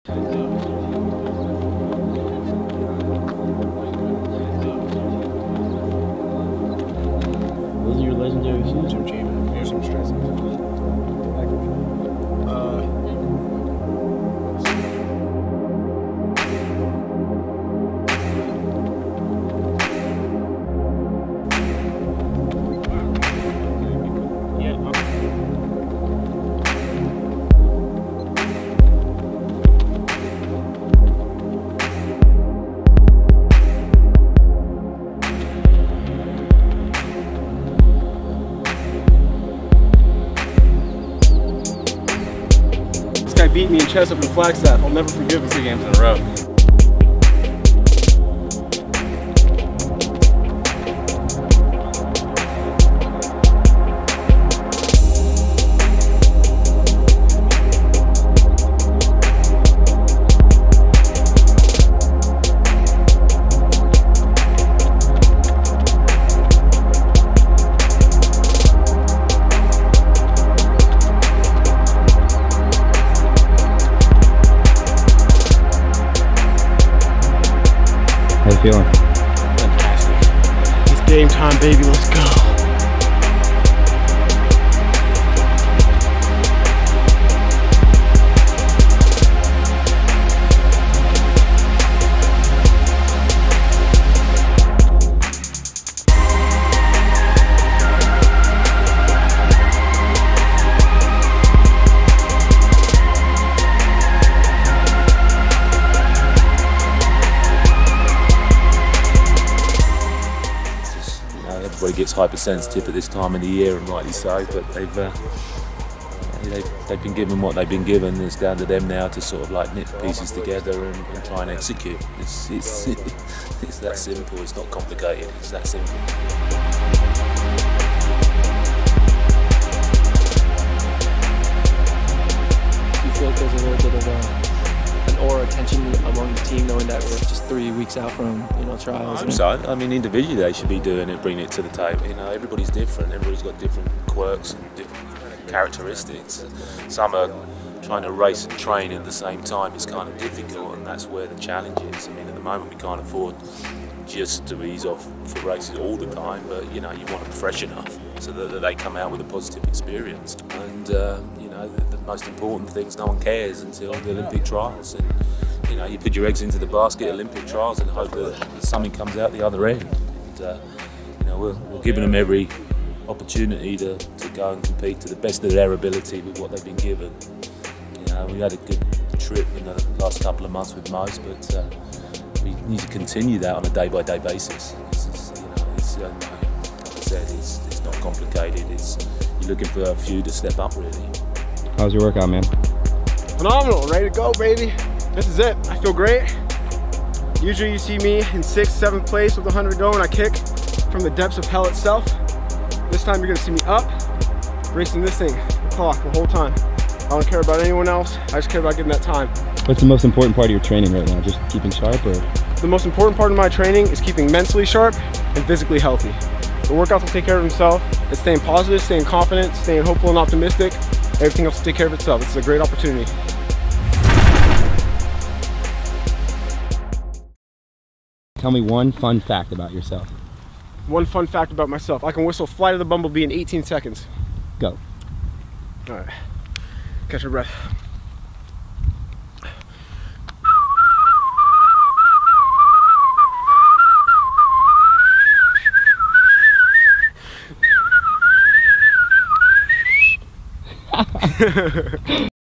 Those are your legendary shoes, or Jim? Here's some stresses. Beat me in chest up in Flagstaff. I'll never forgive him 3 games in a row. How you feeling? Fantastic. It's game time, baby. Let's go. Everybody gets hypersensitive at this time of the year, and rightly so. But they've been given what they've been given. It's down to them now to sort of like knit the pieces together and try and execute. It's that simple. It's not complicated. It's that simple. Do you feel like there's a little bit of an aura of tension among the team, knowing that we're just 3 weeks out from trials? So I mean, individually they should be doing it, bringing it to the table. Everybody's different. Everybody's got different quirks and different characteristics. Some are trying to race and train at the same time. It's kind of difficult, and that's where the challenge is. I mean, at the moment we can't afford just to ease off for races all the time, but you want them fresh enough so that they come out with a positive experience. And the most important thing is no one cares until the Olympic trials. And you put your eggs into the basket, Olympic trials, and hope that something comes out the other end. And we're giving them every opportunity to go and compete to the best of their ability with what they've been given. We had a good trip in the last couple of months with most, but we need to continue that on a day-by-day basis. Like I said, it's not complicated. You're looking for a few to step up, really. How's your workout, man? Phenomenal. Ready to go, baby. This is it. I feel great. Usually you see me in 6th, 7th place with 100 go and I kick from the depths of hell itself. This time you're gonna see me up, racing this thing, the clock, the whole time. I don't care about anyone else. I just care about getting that time. What's the most important part of your training right now? Just keeping sharp, or? The most important part of my training is keeping mentally sharp and physically healthy. The workouts will take care of themselves. It's staying positive, staying confident, staying hopeful and optimistic. Everything else will take care of itself. It's a great opportunity. Tell me one fun fact about yourself. One fun fact about myself. I can whistle Flight of the Bumblebee in 18 seconds. Go. All right. Catch your breath.